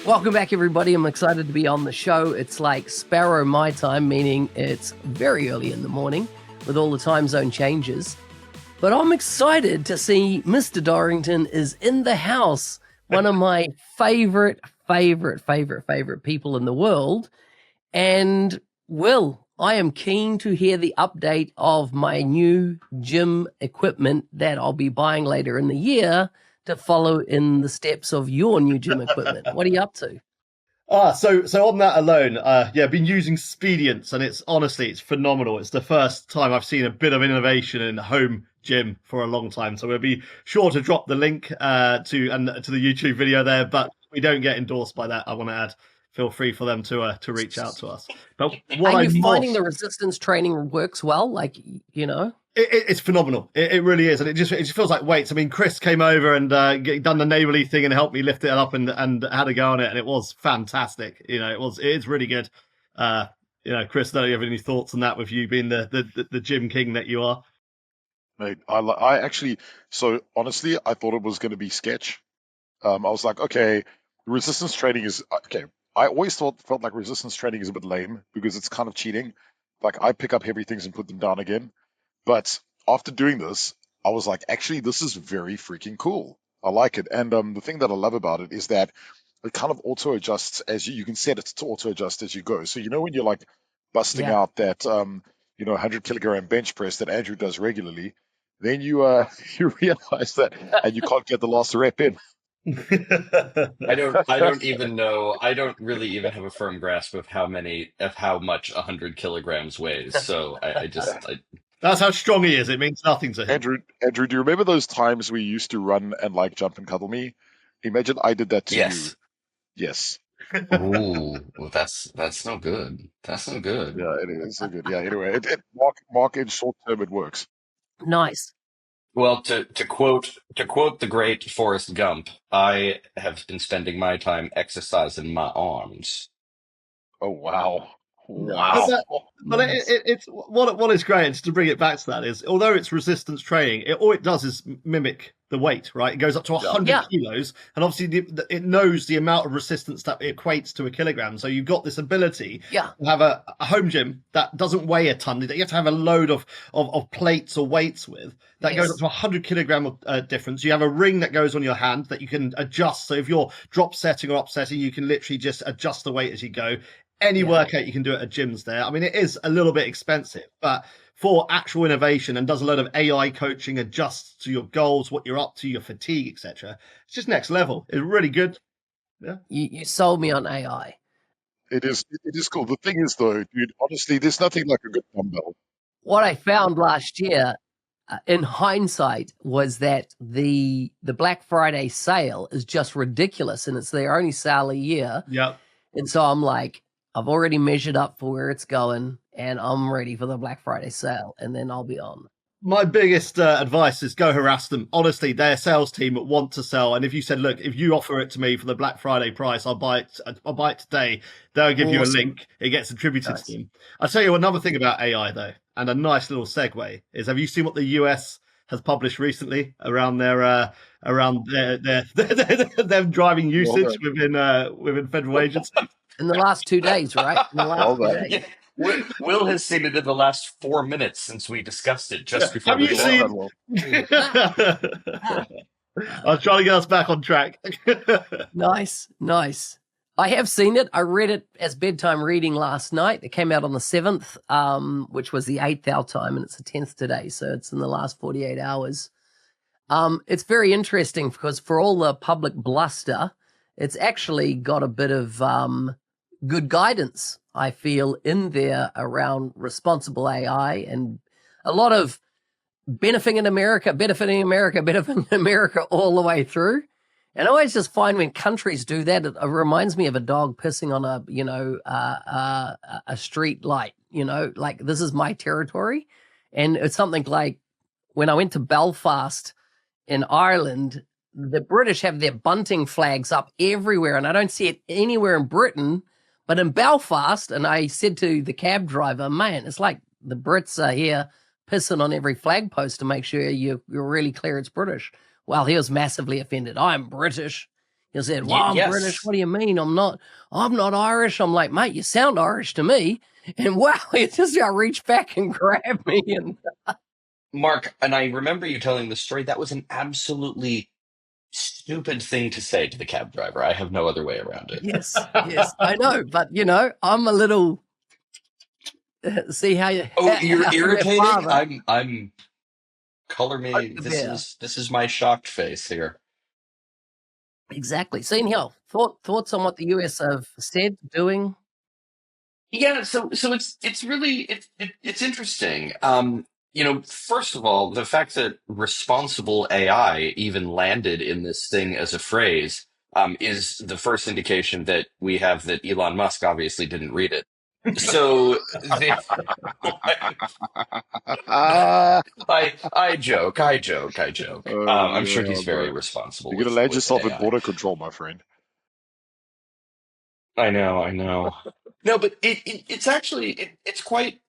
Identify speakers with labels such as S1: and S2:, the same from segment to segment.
S1: Welcome back, everybody. I'm excited to be on the show. It's like Sparrow my time, meaning it's very early in the morning with all the time zone changes. But I'm excited to see Mr. Dorrington is in the house, one of my favorite people in the world. And, Will, I am keen to hear the update of my new gym equipment that I'll be buying later in the year to follow in the steps of your new gym equipment. What are you up to?
S2: So on that alone, I've been using Spedients, and it's phenomenal. It's the first time I've seen a bit of innovation in home gym for a long time. So we'll be sure to drop the link to the YouTube video there, but we don't get endorsed by that. I want to add, feel free for them to reach out to us. But
S1: what are you finding the resistance training works well? Like, you know?
S2: It's phenomenal. It really is, and it just feels like weights. I mean, Chris came over and done the neighborly thing and helped me lift it up and had a go on it, and it was fantastic. You know, it's really good. Chris, don't you have any thoughts on that with you being the gym king that you are?
S3: Mate, I actually, so honestly, I thought it was going to be sketch. I was like, okay, resistance training is okay. I always felt like resistance training is a bit lame because it's kind of cheating. Like I pick up heavy things and put them down again. But after doing this, I was like, actually, this is very freaking cool. I like it. And the thing that I love about it is that it kind of auto adjusts as you can set it to auto adjust as you go. So, you know, when you're like busting out that, 100 kilogram bench press that Andrew does regularly, then you realize that and you can't get the last rep in.
S4: I don't even know. I don't really even have a firm grasp of how much 100 kilograms weighs. So I
S2: That's how strong he is. It means nothing to him.
S3: Andrew, do you remember those times we used to run and like jump and cuddle me? Imagine I did that to you. Yes.
S4: Ooh, well, that's no good. That's no good.
S3: Yeah, it is so good. Yeah. Anyway, Mark, in short term, it works.
S1: Nice.
S4: Well, to quote the great Forrest Gump, I have been spending my time exercising my arms.
S3: Oh wow.
S2: Wow. But it's what is great, and just to bring it back to that, is although it's resistance training, all it does is mimic the weight, right? It goes up to 100 kilos, and obviously it knows the amount of resistance that equates to a kilogram. So you've got this ability to have a home gym that doesn't weigh a ton, that you have to have a load of plates or weights with, that goes up to 100 kilogram difference. You have a ring that goes on your hand that you can adjust. So if you're drop setting or upsetting, you can literally just adjust the weight as you go. Any workout you can do at a gym's there. I mean, it is a little bit expensive, but for actual innovation, and does a load of AI coaching, adjusts to your goals, what you're up to, your fatigue, etc. It's just next level. It's really good. Yeah,
S1: you sold me on AI.
S3: It is cool. The thing is, though, dude, honestly, there's nothing like a good dumbbell.
S1: What I found last year, in hindsight, was that the Black Friday sale is just ridiculous, and it's their only sale a year.
S2: Yeah,
S1: and so I'm like, I've already measured up for where it's going, and I'm ready for the Black Friday sale, and then I'll be on.
S2: My biggest advice is go harass them. Honestly, their sales team want to sell, and if you said, "Look, if you offer it to me for the Black Friday price, I'll buy it today," they'll give you a link. It gets attributed to them. I'll tell you another thing about AI, though, and a nice little segue is: have you seen what the US has published recently around their driving usage within federal agencies?
S1: In the last 2 days, right? In the last 2 days.
S4: Will has seen it in the last 4 minutes since we discussed it just before.
S2: Have you seen? I was trying to get us back on track.
S1: Nice. I have seen it. I read it as bedtime reading last night. It came out on the 7th, which was the 8th our time, and it's the 10th today, so it's in the last 48 hours. It's very interesting because for all the public bluster, it's actually got a bit of good guidance, I feel, in there around responsible AI and a lot of benefiting America all the way through. And I always just find when countries do that, it reminds me of a dog pissing on a street light, like this is my territory. And it's something like when I went to Belfast in Ireland, the British have their bunting flags up everywhere, and I don't see it anywhere in Britain, but in Belfast. And I said to the cab driver, man, it's like the Brits are here pissing on every flag post to make sure you're really clear it's British. Well, he was massively offended. I'm British. He said, well, I'm British. What do you mean? I'm not Irish. I'm like, mate, you sound Irish to me. And wow, he just reached back and grabbed me. And
S4: Mark, and I remember you telling the story. That was an absolutely stupid thing to say to the cab driver. I have no other way around it.
S1: Yes, I know. But, I'm a little... see how you...
S4: Oh, you're irritating? I'm... Color me. This is my shocked face here.
S1: Exactly. Seeing here, thoughts on what the US have said, doing?
S4: Yeah, so it's really it's interesting. First of all, the fact that responsible AI even landed in this thing as a phrase is the first indication that we have that Elon Musk obviously didn't read it. So I joke. I'm sure he's very responsible.
S3: You're gonna land yourself in border control, my friend.
S4: I know. No, but it's actually it's quite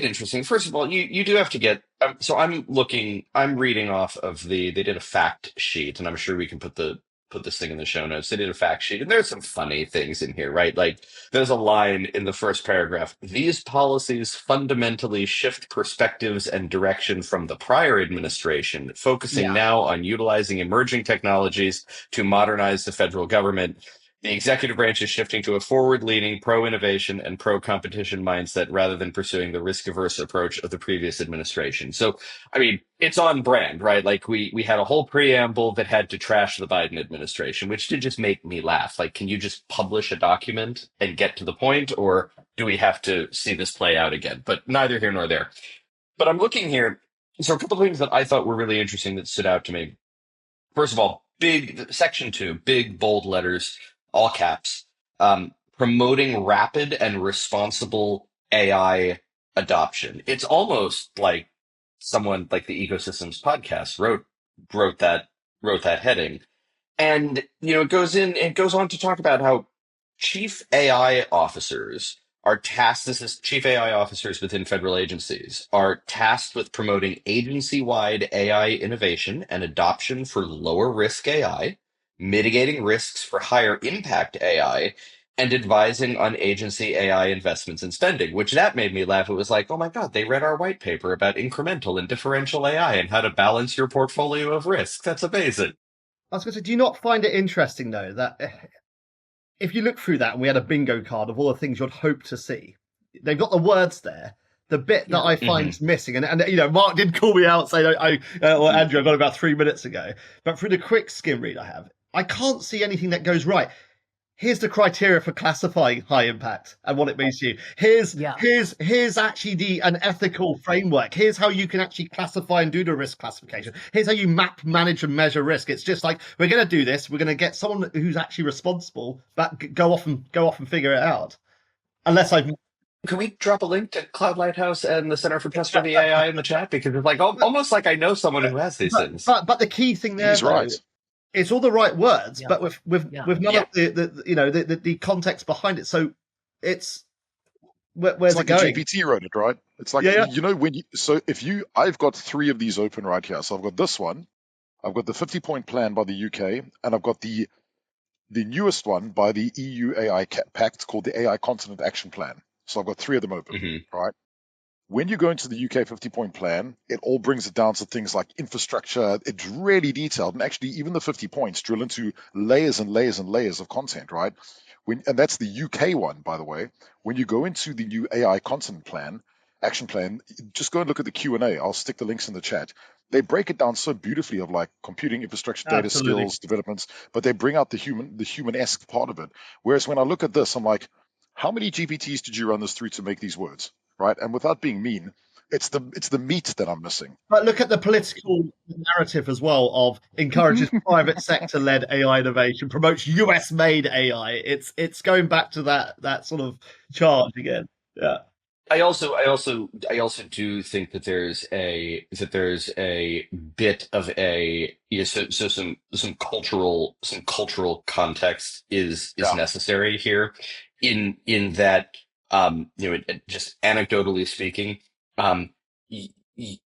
S4: interesting. First of all, you do have to get. So I'm reading off of they did a fact sheet, and I'm sure we can put this thing in the show notes. They did a fact sheet, and there's some funny things in here, right? Like there's a line in the first paragraph: "These policies fundamentally shift perspectives and direction from the prior administration, focusing now on utilizing emerging technologies to modernize the federal government. The executive branch is shifting to a forward-leaning, pro-innovation and pro-competition mindset rather than pursuing the risk-averse approach of the previous administration." So, I mean, it's on brand, right? Like we had a whole preamble that had to trash the Biden administration, which did just make me laugh. Like, can you just publish a document and get to the point, or do we have to see this play out again? But neither here nor there. But I'm looking here. So a couple of things that I thought were really interesting that stood out to me. First of all, section 2, big bold letters, all caps, promoting rapid and responsible AI adoption. It's almost like someone like the Ecosystems podcast wrote that heading. And it goes on to talk about how chief AI officers are tasked, this is chief AI officers within federal agencies, are tasked with promoting agency-wide AI innovation and adoption for lower risk AI, mitigating risks for higher impact AI, and advising on agency AI investments and spending, which that made me laugh. It was like, oh my God, they read our white paper about incremental and differential AI and how to balance your portfolio of risks. That's amazing.
S2: I was going to say, do you not find it interesting, though, that if you look through that and we had a bingo card of all the things you'd hope to see, they've got the words there. The bit that I find missing, and Mark did call me out, saying, Andrew, I got about 3 minutes ago. But through the quick skim read I have, I can't see anything that goes right. Here's the criteria for classifying high impact and what it means to you. Here's actually an ethical framework. Here's how you can actually classify and do the risk classification. Here's how you map, manage, and measure risk. It's just like, we're going to do this. We're going to get someone who's actually responsible, but go off and figure it out.
S4: Can we drop a link to Cloud Lighthouse and the Center for Trustworthy AI in the chat? Because it's like almost like I know someone who has these things.
S2: But the key thing there, it's all the right words, but with none of the context behind it. So where's
S3: it's like
S2: it going?
S3: GPT wrote it, right? It's like I've got 3 of these open right here. So I've got this one, I've got the 50-point plan by the UK, and I've got the newest one by the EU AI Pact called the AI Continent Action Plan. So I've got 3 of them open, right? When you go into the UK 50-point plan, it all brings it down to things like infrastructure. It's really detailed. And actually, even the 50 points drill into layers and layers and layers of content, right? And that's the UK one, by the way. When you go into the new AI Continent Action Plan, just go and look at the Q&A. I'll stick the links in the chat. They break it down so beautifully of like computing infrastructure, data skills, developments, but they bring out the human-esque part of it. Whereas when I look at this, I'm like, how many GPTs did you run this through to make these words? Right, and without being mean, it's the meat that I'm missing.
S2: But look at the political narrative as well of encourages private sector-led AI innovation, promotes US-made AI. It's going back to that sort of charge again. Yeah.
S4: I also do think that there's a bit of some cultural context is necessary here in that just anecdotally speaking,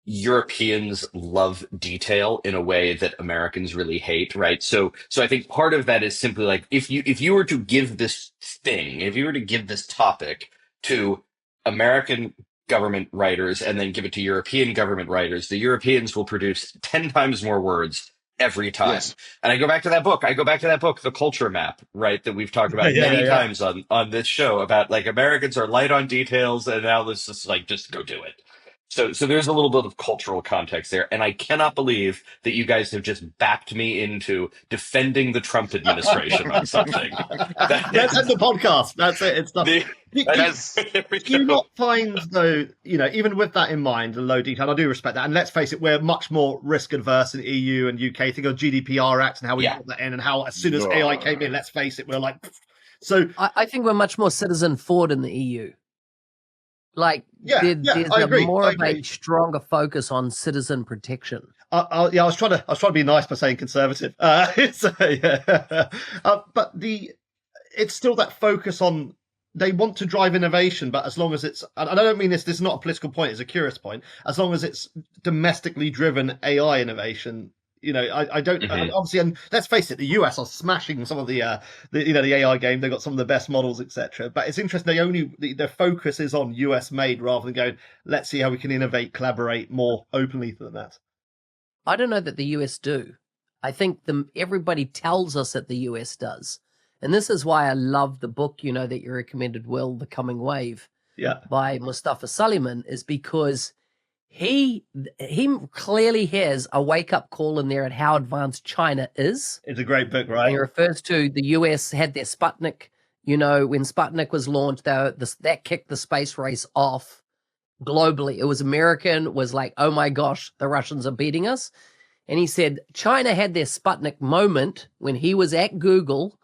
S4: Europeans love detail in a way that Americans really hate, right? So I think part of that is simply like if you were to give this thing, if you were to give this topic to American government writers and then give it to European government writers, the Europeans will produce 10 times more words every time.
S3: Yes.
S4: And I go back to that book. The Culture Map, right, that we've talked about many times on this show about like Americans are light on details and now let's just like just go do it. So there's a little bit of cultural context there, and I cannot believe that you guys have just backed me into defending the Trump administration on something.
S2: That's the podcast. That's it. It's done. Do you not find, though, even with that in mind, the low detail, I do respect that. And let's face it, we're much more risk adverse in EU and UK. Think of GDPR Act and how we put that in, and how as soon as AI came in, let's face it, we're like, so.
S1: I think we're much more citizen forward in the EU. Like, there's more of a stronger focus on citizen protection.
S2: I was trying to be nice by saying conservative. But it's still that focus on, they want to drive innovation, but as long as it's, and I don't mean this is not a political point, it's a curious point, as long as it's domestically driven AI innovation. I don't obviously, and let's face it, the US are smashing some of the AI game. They've got some of the best models, etc. But it's interesting. Their focus is on US made rather than going, let's see how we can innovate, collaborate more openly than that.
S1: I don't know that the US do. I think everybody tells us that the US does, and this is why I love the book that you recommended, Will, The Coming Wave, by Mustafa Suleyman, is because he clearly has a wake-up call in there at how advanced China is.
S2: It's a great book, right?
S1: He refers to the US had their Sputnik, when Sputnik was launched, that kicked the space race off globally. It was American, was like, oh my gosh, the Russians are beating us. And he said China had their Sputnik moment when he was at Google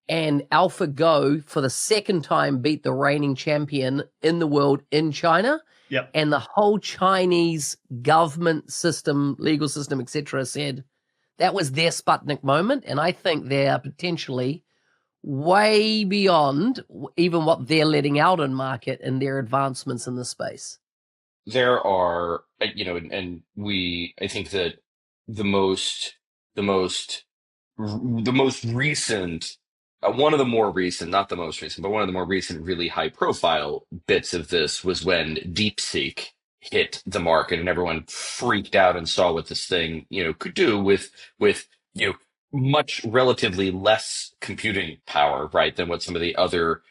S1: and AlphaGo for the second time beat the reigning champion in the world in China.
S2: Yep.
S1: And the whole Chinese government system, legal system, etc., said that was their Sputnik moment. And I think they're potentially way beyond even what they're letting out in market and their advancements in the space.
S4: There are, I think that the most recent, one of the more recent, not the most recent, but one of the more recent really high profile bits of this was when DeepSeek hit the market and everyone freaked out and saw what this thing, could do with much relatively less computing power, right, than what some of the other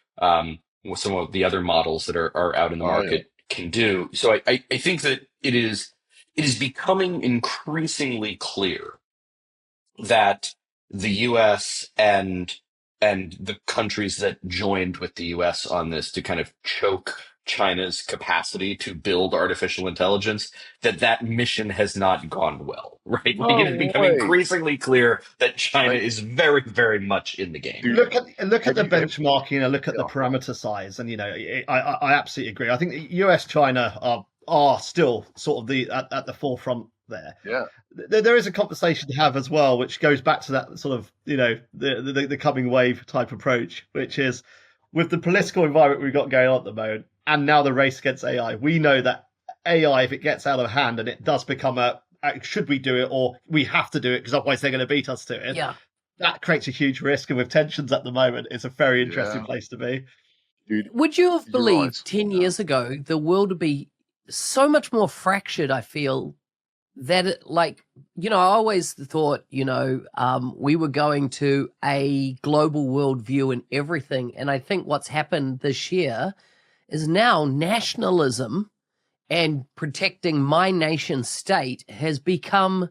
S4: models that are out in the market can do. So I think that it is becoming increasingly clear that the US and the countries that joined with the US on this to kind of choke China's capacity to build artificial intelligence, that mission has not gone well, right? It is becoming increasingly clear that China is very, very much in the game.
S2: Look at the benchmarking, look at the parameter size, and I absolutely agree. I think US, China are still sort of at the forefront there.
S3: Yeah.
S2: There is a conversation to have as well, which goes back to that sort of, the coming wave type approach, which is with the political environment we've got going on at the moment, and now the race against AI. We know that AI, if it gets out of hand and it does become should we do it or we have to do it because otherwise they're going to beat us to it.
S1: Yeah.
S2: That creates a huge risk, and with tensions at the moment, it's a very interesting place to be.
S3: Dude,
S1: would you have believed 10 years ago the world would be so much more fractured? I feel that I always thought, we were going to a global worldview and everything. And I think what's happened this year is now nationalism and protecting my nation state has become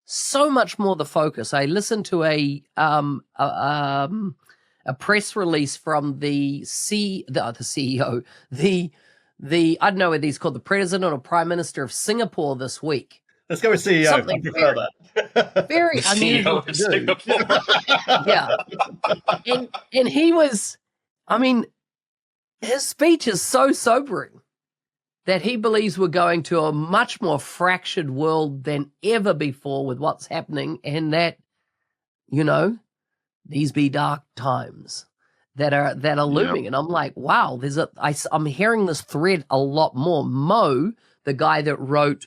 S1: so much more the focus. I listened to a press release from the CEO, I don't know whether he's called the president or prime minister of Singapore this week.
S2: Let's go with CEO.
S1: Something
S2: I prefer that.
S1: Very unusual to do. Yeah. And he was, his speech is so sobering that he believes we're going to a much more fractured world than ever before with what's happening, and that, these be dark times that are looming. And I'm like, wow, I'm hearing this thread a lot more. Mo, the guy that wrote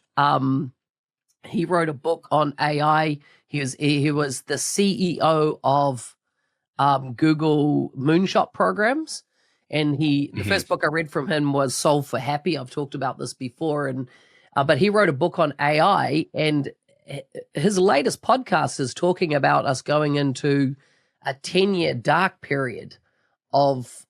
S1: he wrote a book on AI. He was the CEO of Google Moonshot programs. And the first book I read from him was Solve for Happy. I've talked about this before. And but he wrote a book on AI, and his latest podcast is talking about us going into a 10-year dark period of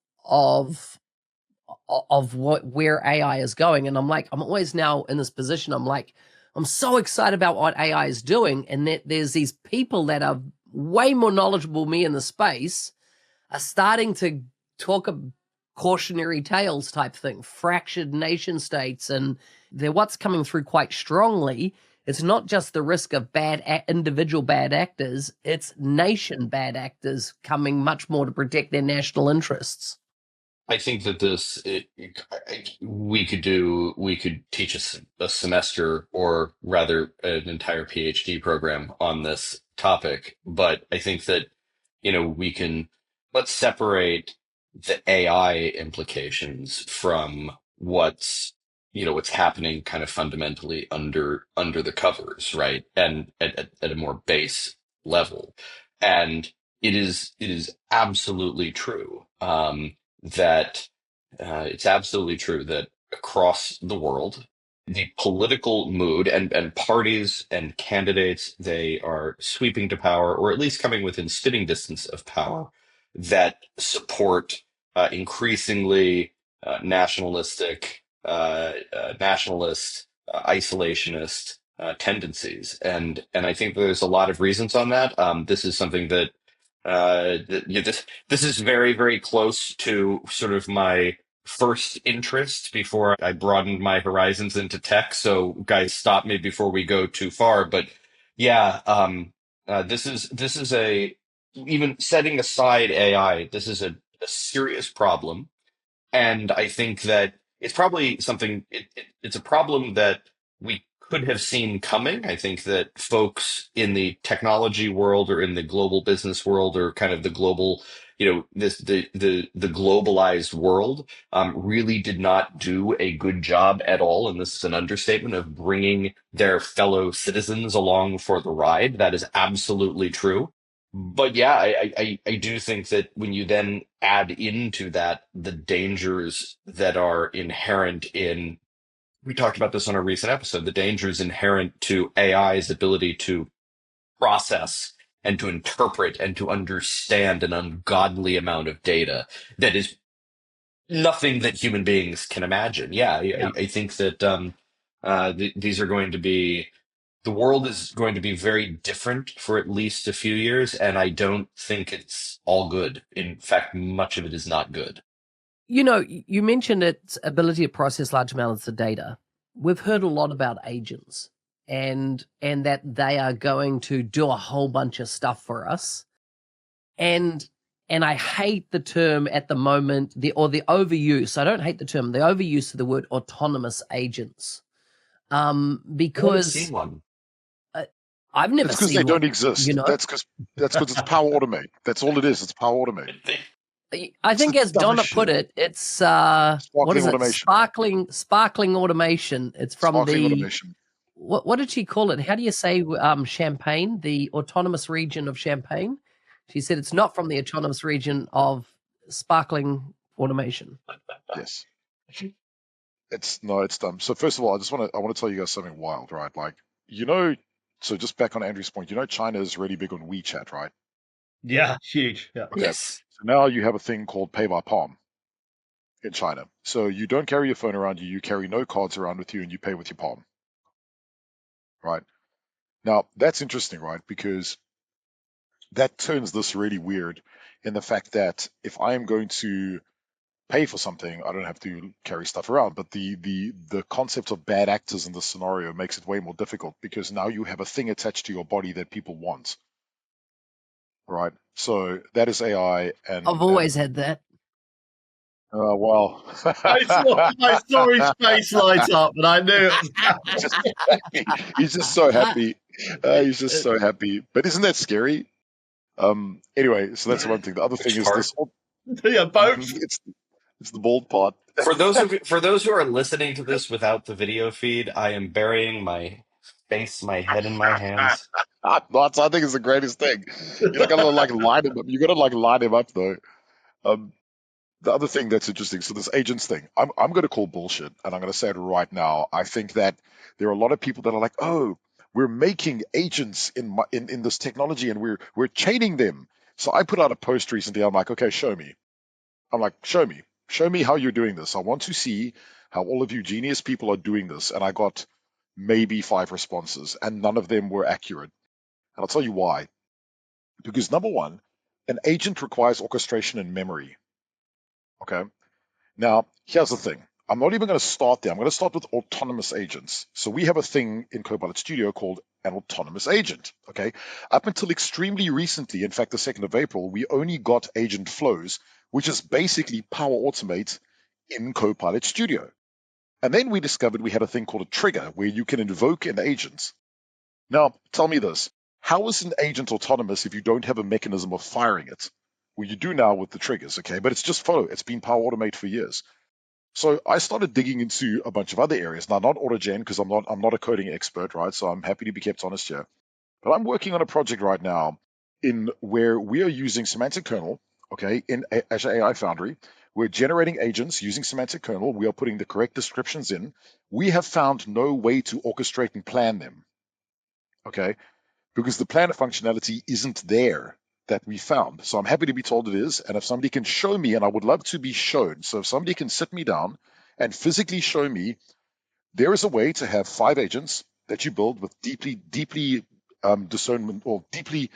S1: where AI is going. And I'm always now in this position. I'm so excited about what AI is doing, and that there's these people that are way more knowledgeable than me in the space are starting to talk a cautionary tales type thing, fractured nation states, and they're what's coming through quite strongly. It's not just the risk of individual bad actors, it's nation bad actors coming much more to protect their national interests.
S4: I think that we could teach a semester, or rather an entire PhD program on this topic. But I think that, let's separate the AI implications from what's happening kind of fundamentally under the covers, right? And at a more base level. And it is absolutely true. That it's absolutely true that across the world, the political mood and parties and candidates, they are sweeping to power, or at least coming within spitting distance of power, that support increasingly nationalistic, nationalist, isolationist tendencies, and I think there's a lot of reasons on that. This is something that this is very, very close to sort of my first interest before I broadened my horizons into tech. So guys, stop me before we go too far. But yeah, this is even setting aside AI, this is a serious problem. And I think that it's probably it's a problem that we could have seen coming. I think that folks in the technology world, or in the global business world, or kind of the global, the globalized world, really did not do a good job at all. And this is an understatement, of bringing their fellow citizens along for the ride. That is absolutely true. But yeah, I do think that when you then add into that the dangers that are inherent in, we talked about this on a recent episode, the dangers inherent to AI's ability to process and to interpret and to understand an ungodly amount of data that is nothing that human beings can imagine. Yeah, I think that these are going to be, the world is going to be very different for at least a few years, and I don't think it's all good. In fact, much of it is not good.
S1: You mentioned its ability to process large amounts of data. We've heard a lot about agents, and that they are going to do a whole bunch of stuff for us. And I hate the term at the moment, the overuse. I don't hate the term, the overuse of the word autonomous agents. Because
S4: I haven't seen one.
S1: I've never
S3: It's because
S1: seen
S3: they don't
S1: one,
S3: exist. That's because it's Power Automate. That's all it is. It's Power Automate.
S1: I think, as Donna put it, it's what is it?
S3: Automation.
S1: Sparkling automation. It's from
S3: Sparkling automation.
S1: What did she call it? How do you say Champagne, the autonomous region of Champagne? She said it's not from the autonomous region of sparkling automation.
S3: Yes. It's dumb. So first of all, I want to tell you guys something wild, right? Like, so just back on Andrew's point, China is really big on WeChat, right?
S2: Yeah, huge. Yeah.
S3: Okay.
S1: Yes.
S3: So now you have a thing called Pay by Palm in China. So you don't carry your phone around you carry no cards around with you, and you pay with your palm. Right? Now, that's interesting, right? Because that turns this really weird in the fact that if I am going to pay for something, I don't have to carry stuff around. But the concept of bad actors in this scenario makes it way more difficult, because now you have a thing attached to your body that people want. Right? So that is AI. And
S1: I've always had that.
S3: Well,
S2: I saw his face light up, and I knew it.
S3: He's just so happy. He's just so happy. But isn't that scary? Anyway, so that's one thing. The other thing is this.
S2: Yeah, both.
S3: It's the bald part.
S4: For those who are listening to this without the video feed, I am burying my face, my head in my hands.
S3: That's, I think, is the greatest thing. You're not gonna like line him up. You gotta like line him up though. Um, the other thing that's interesting, so this agents thing, I'm gonna call bullshit, and I'm gonna say it right now. I think that there are a lot of people that are like, oh, we're making agents in this technology, and we're chaining them. So I put out a post recently. I'm like, okay, show me. I'm like, show me how you're doing this. I want to see how all of you genius people are doing this. And I got maybe 5 responses, and none of them were accurate. And I'll tell you why. Because number one, an agent requires orchestration and memory. Okay. Now, here's the thing. I'm not even going to start there. I'm going to start with autonomous agents. So we have a thing in Copilot Studio called an autonomous agent. Okay. Up until extremely recently, in fact, the 2nd of April, we only got agent flows, which is basically Power Automate in Copilot Studio. And then we discovered we had a thing called a trigger where you can invoke an agent. Now, tell me this. How is an agent autonomous if you don't have a mechanism of firing it? Well, you do now with the triggers, okay? But it's just follow. It's been Power Automate for years. So I started digging into a bunch of other areas. Now, not AutoGen, because I'm not a coding expert, right? So I'm happy to be kept honest here. But I'm working on a project right now in where we are using semantic kernel, okay, in Azure AI Foundry. We're generating agents using semantic kernel. We are putting the correct descriptions in. We have found no way to orchestrate and plan them, okay, because the planner functionality isn't there that we found. So I'm happy to be told it is. And if somebody can show me, and I would love to be shown, so if somebody can sit me down and physically show me there is a way to have 5 agents that you build with deeply discernment or deeply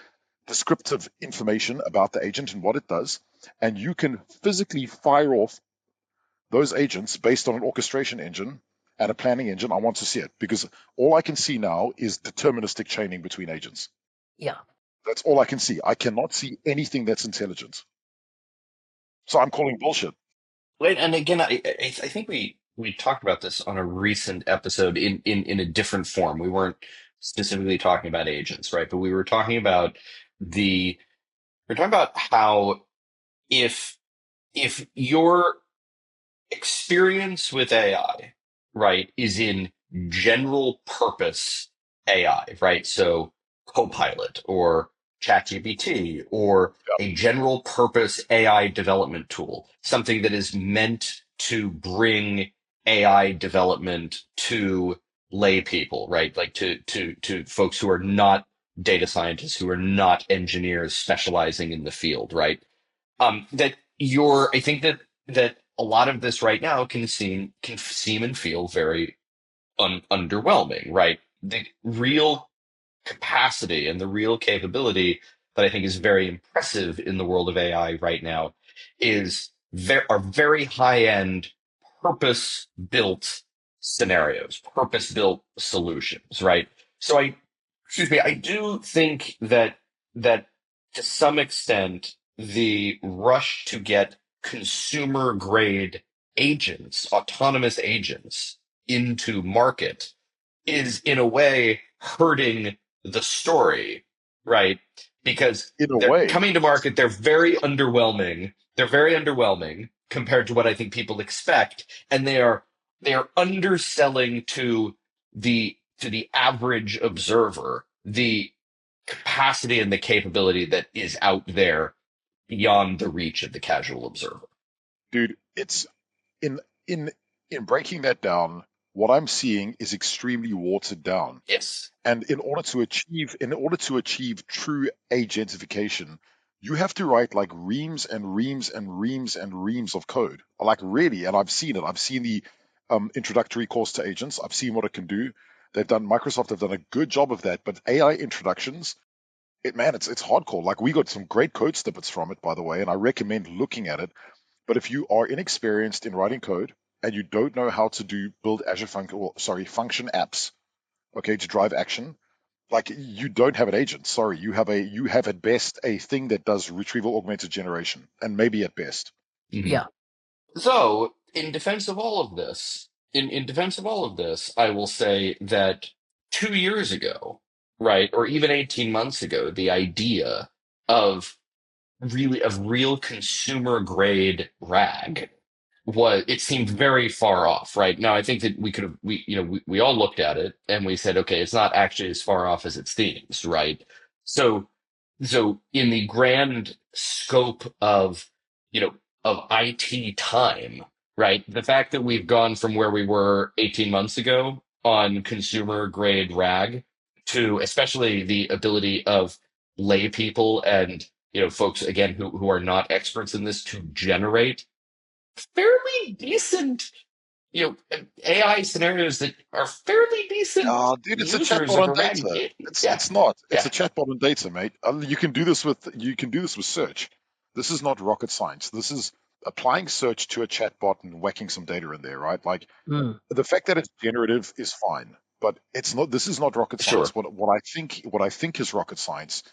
S3: descriptive information about the agent and what it does, and you can physically fire off those agents based on an orchestration engine and a planning engine. I want to see it because all I can see now is deterministic chaining between agents.
S1: Yeah.
S3: That's all I can see. I cannot see anything that's intelligent. So I'm calling bullshit.
S4: Wait, and again, I think we talked about this on a recent episode in a different form. We weren't specifically talking about agents, right? But we were talking about the we're talking about how if your experience with AI, right, is in general purpose AI, right? So Copilot or ChatGPT or a general purpose AI development tool, something that is meant to bring AI development to lay people, right? Like to folks who are not data scientists, who are not engineers specializing in the field, right? That you're I think that a lot of this right now can seem and feel very underwhelming, right? The real capacity and the real capability that I think is very impressive in the world of AI right now are very high end, purpose built scenarios, purpose built solutions, right? So I do think that to some extent the rush to get consumer grade agents, autonomous agents into market is in a way hurting the story, right? Because
S3: In a
S4: they're
S3: way,
S4: coming to market, they're very underwhelming. They're very underwhelming compared to what I think people expect, and they are underselling to the average observer the capacity and the capability that is out there beyond the reach of the casual observer.
S3: dude, it's in in in breaking that down, what I'm seeing is extremely watered down.
S4: Yes.
S3: And in order to achieve true agentification, you have to write like reams and reams and reams and reams of code. Like really, and I've seen it. I've seen the introductory course to agents. I've seen what it can do. Microsoft have done a good job of that. But AI introductions, it's hardcore. Like we got some great code snippets from it, by the way, and I recommend looking at it. But if you are inexperienced in writing code and you don't know how to build function apps, okay, to drive action, like you don't have an agent. Sorry, you have at best a thing that does retrieval augmented generation, and maybe at best.
S4: Mhm.
S1: Yeah.
S4: So, in defense of all of this, in defense of all of this, I will say that 2 years ago, right, or even 18 months ago, the idea of real consumer grade RAG it seemed very far off, right? Now, I think that we all looked at it and we said, okay, it's not actually as far off as it seems, right? So, in the grand scope of, of IT time, right? The fact that we've gone from where we were 18 months ago on consumer grade RAG to especially the ability of lay people and, folks again who are not experts in this to generate fairly decent, AI scenarios that are fairly decent
S3: Dude, it's a
S4: users
S3: chatbot
S4: of
S3: on
S4: a RAG.
S3: data.
S4: Yeah,
S3: It's not. It's
S4: yeah.
S3: a chatbot on data, mate. You can do this with search. This is not rocket science. This is applying search to a chatbot and whacking some data in there, right? Like
S1: Mm.
S3: the fact that it's generative is fine, but it's not. This is not rocket
S4: Sure.
S3: science. What I think is rocket science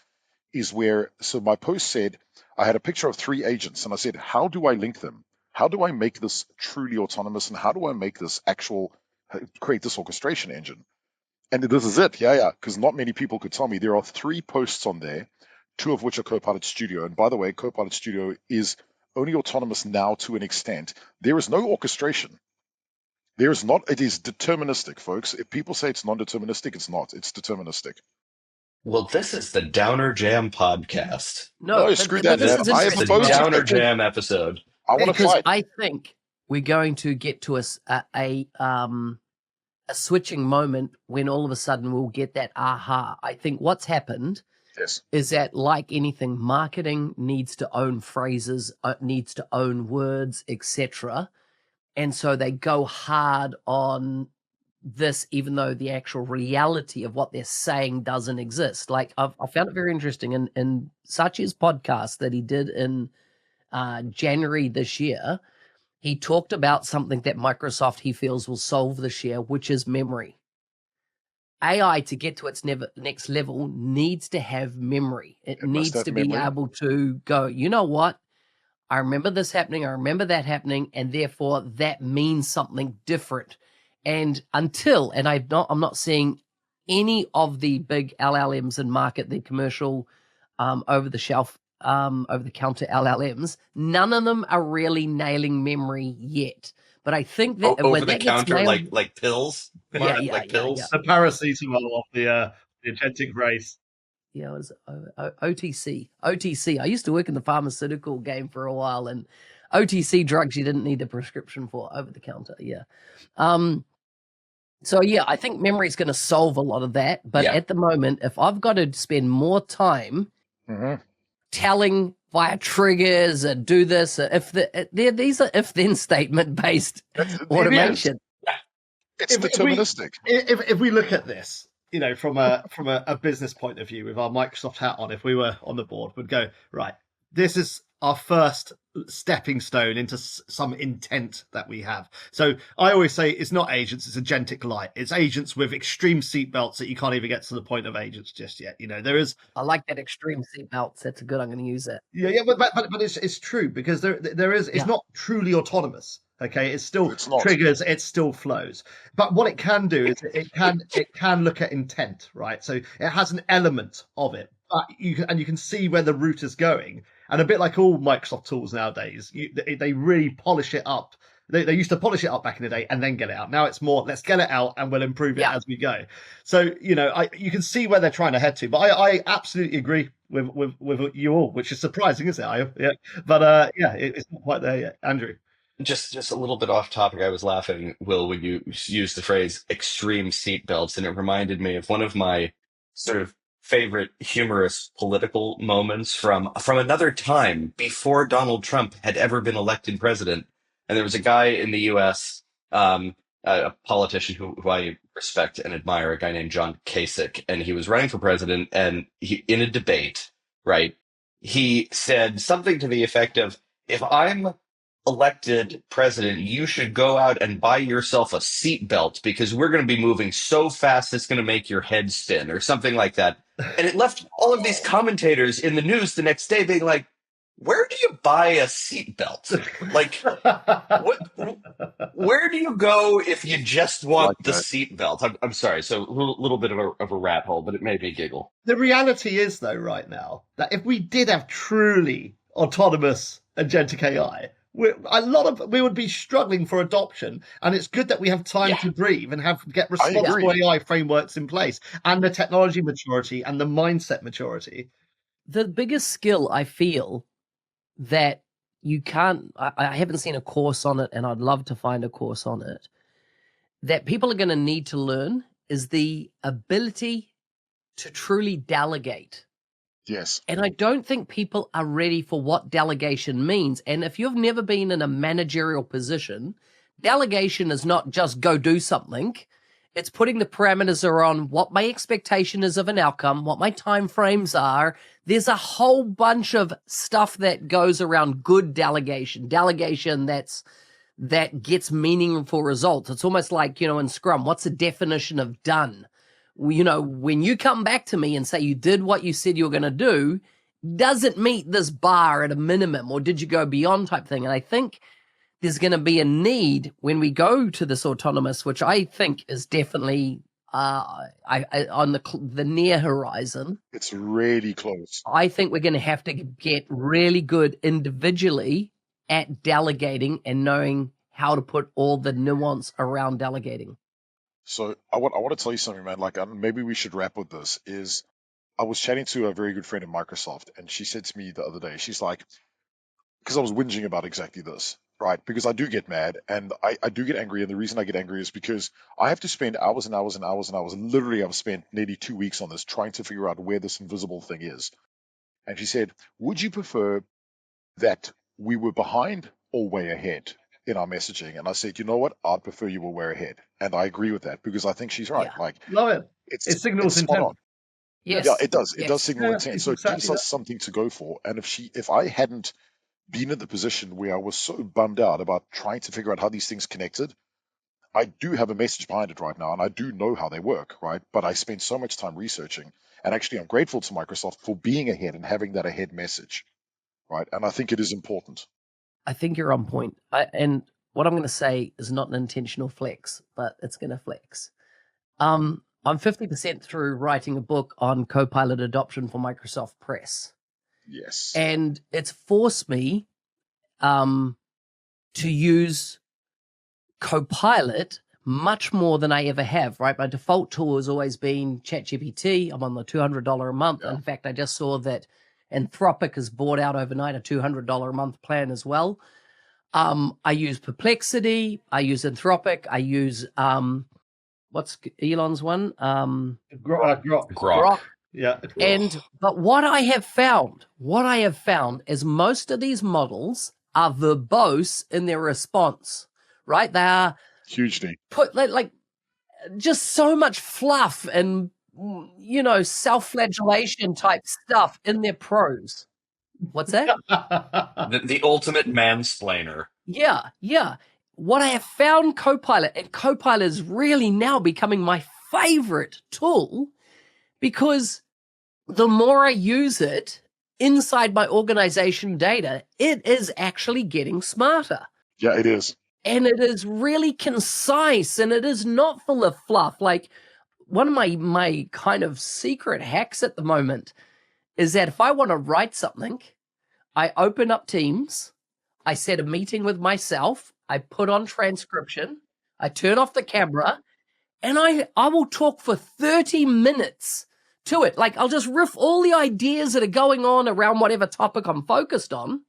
S3: is where. So my post said I had a picture of 3 agents, and I said, how do I link them? How do I make this truly autonomous, and how do I make this create this orchestration engine? And this is it, yeah, because not many people could tell me. There are 3 posts on there, 2 of which are Copilot Studio. And by the way, Copilot Studio is only autonomous now to an extent. There is no orchestration. There is not. It is deterministic, folks. If people say it's non-deterministic, it's not. It's deterministic.
S4: Well, this is the Downer Jam podcast.
S1: No,
S3: No, screw that,
S1: this
S3: man.
S1: is
S3: I
S4: It's the
S1: interesting,
S3: oppose
S1: right?
S4: Downer
S3: it.
S4: Jam episode.
S3: I want to
S1: Because
S3: fight.
S1: I think we're going to get to a switching moment when all of a sudden we'll get that aha. I think what's happened
S3: Yes.
S1: is that, like anything, marketing needs to own phrases, needs to own words, etc. And so they go hard on this, even though the actual reality of what they're saying doesn't exist. Like I found it very interesting in Satya's podcast that he did in January this year. He talked about something that Microsoft he feels will solve this year, which is memory. AI, to get to its next level, needs to have memory. It
S3: It must
S1: needs
S3: have
S1: to be
S3: memory.
S1: able to go, you know what? I remember this happening. I remember that happening. And therefore that means something different. And I'm not seeing any of the big LLMs in market, the commercial, over the shelf, over the counter LLMs, none of them are really nailing memory yet. But I think that
S4: Over
S1: when
S4: the
S1: that gets
S4: counter,
S1: nailed,
S4: like pills,
S1: yeah,
S4: Mark, like pills.
S2: The paracetamol of the agentic race.
S1: yeah, it was OTC. OTC. I used to work in the pharmaceutical game for a while, and OTC drugs you didn't need a prescription for, over the counter. Yeah. So yeah, I think memory is going to solve a lot of that. But
S4: Yeah.
S1: at the moment, if I've got to spend more time
S3: Mhm.
S1: telling via triggers and do this, these are if-then statement based automation.
S3: It's deterministic.
S2: If we look at this, from a business point of view, with our Microsoft hat on, if we were on the board, would go, right, this is our first stepping stone into some intent that we have. So I always say it's not agents, it's agentic light. It's agents with extreme seatbelts that you can't even get to the point of agents just yet. There is.
S1: I like that extreme seatbelts. That's a good. I'm going to use that.
S2: Yeah, but it's true, because there is. It's not truly autonomous. Okay, it's still triggers, it still flows. But what it can do is it can look at intent, right? So it has an element of it, but you can see where the route is going. And a bit like all Microsoft tools nowadays, they really polish it up. They used to polish it up back in the day and then get it out. Now it's more, let's get it out and we'll improve it as we go. So you can see where they're trying to head to. But I absolutely agree with you all, which is surprising, isn't it? Yeah, but it's not quite there yet, Andrew.
S4: Just a little bit off topic. I was laughing, Will, when you used the phrase extreme seatbelts, and it reminded me of one of my sort of favorite humorous political moments from another time before Donald Trump had ever been elected president. And there was a guy in the US, a politician who I respect and admire, a guy named John Kasich, and he was running for president, and in a debate, right, he said something to the effect of, if I'm elected president, you should go out and buy yourself a seatbelt because we're going to be moving so fast it's going to make your head spin, or something like that. And it left all of these commentators in the news the next day being like, where do you buy a seatbelt? Like, where do you go if you just want the seatbelt? I'm sorry, so a little bit of a rat hole, but it made me giggle.
S2: The reality is, though, right now, that if we did have truly autonomous agentic AI, we would be struggling for adoption, and it's good that we have time to breathe and get responsible AI frameworks in place, and the technology maturity and the mindset maturity.
S1: The biggest skill I feel that you can't, I haven't seen a course on it, and I'd love to find a course on it, that people are going to need to learn is the ability to truly delegate.
S3: Yes.
S1: And I don't think people are ready for what delegation means. And if you've never been in a managerial position, delegation is not just go do something. It's putting the parameters around what my expectation is of an outcome, what my time frames are. There's a whole bunch of stuff that goes around good delegation that gets meaningful results. It's almost like, in Scrum, what's the definition of done? When you come back to me and say you did what you said you were going to do, does it meet this bar at a minimum, or did you go beyond type thing? And I think there's going to be a need when we go to this autonomous, which I think is definitely on the near horizon.
S3: It's really close.
S1: I think we're going to have to get really good individually at delegating and knowing how to put all the nuance around delegating.
S3: So I want to tell you something, man. Like, maybe we should wrap with this. I was chatting to a very good friend of Microsoft, and she said to me the other day, she's like, because I was whinging about exactly this, right? Because I do get mad and I do get angry, and the reason I get angry is because I have to spend hours and hours and hours and hours. Literally, I've spent nearly 2 weeks on this trying to figure out where this invisible thing is. And she said, "Would you prefer that we were behind or way ahead in our messaging?" And I said, "You know what? I'd prefer you were way ahead." And I agree with that because I think she's right.
S1: Yeah.
S3: Like,
S2: Love it. It signals intent.
S1: Yes.
S3: Yeah, it does. It
S1: Yes.
S3: does signal
S2: Yeah,
S3: intent.
S2: it's
S3: So it
S2: exactly
S3: gives us
S2: that.
S3: something to go for. And if I hadn't been in the position where I was so bummed out about trying to figure out how these things connected, I do have a message behind it right now, and I do know how they work, right? But I spent so much time researching, and actually I'm grateful to Microsoft for being ahead and having that ahead message, right? And I think it is important.
S1: I think you're on point. And what I'm going to say is not an intentional flex, but it's going to flex. I'm 50% through writing a book on Copilot adoption for Microsoft Press.
S3: Yes.
S1: And it's forced me to use Copilot much more than I ever have, right? My default tool has always been ChatGPT. I'm on the $200 a month.
S3: Yeah.
S1: In fact, I just saw that Anthropic has bought out overnight a $200 a month plan as well. I use Perplexity. I use Anthropic. I use what's Elon's one?
S2: Grok. Yeah.
S1: But what I have found is most of these models are verbose in their response, right? They are
S3: Hugely.
S1: put like just so much fluff and self-flagellation type stuff in their prose. What's that?
S4: The ultimate mansplainer.
S1: Yeah. What I have found Copilot, and Copilot is really now becoming my favorite tool, because the more I use it inside my organization data, it is actually getting smarter.
S3: Yeah, it is.
S1: And it is really concise, and it is not full of fluff. Like, one of my kind of secret hacks at the moment is that if I want to write something, I open up Teams, I set a meeting with myself, I put on transcription, I turn off the camera, and I will talk for 30 minutes to it. Like, I'll just riff all the ideas that are going on around whatever topic I'm focused on.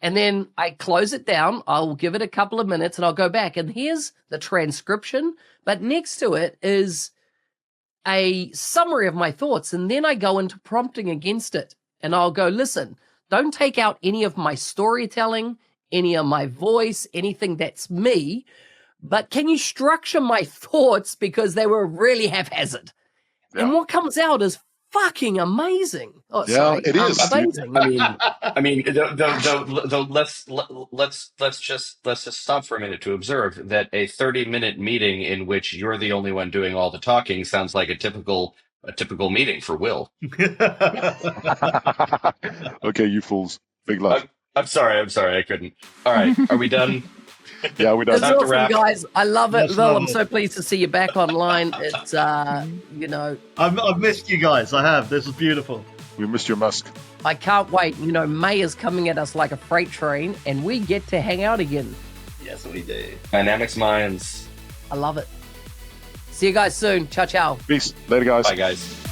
S1: And then I close it down. I'll give it a couple of minutes and I'll go back. And here's the transcription. But next to it is a summary of my thoughts. And then I go into prompting against it. And I'll go, listen, don't take out any of my storytelling, any of my voice, anything that's me. But can you structure my thoughts, because they were really haphazard? Yeah. And what comes out is fucking amazing. Oh,
S3: yeah,
S1: sorry.
S3: it is
S1: amazing.
S4: I mean, let's just stop for a minute to observe that a 30-minute meeting in which you're the only one doing all the talking sounds like a typical meeting for Will.
S3: Okay, you fools. Big love.
S4: I'm sorry, I couldn't. All right, are we done?
S3: Yeah, we're done.
S1: It's awesome, guys. I love it. Will, I'm so pleased to see you back online. It's,
S2: I've missed you guys. I have. This is beautiful.
S3: We missed your Musk.
S1: I can't wait. You know, May is coming at us like a freight train, and we get to hang out again.
S2: Yes, we do.
S4: Dynamics minds.
S1: I love it. See you guys soon. Ciao, ciao.
S3: Peace. Later, guys.
S4: Bye, guys.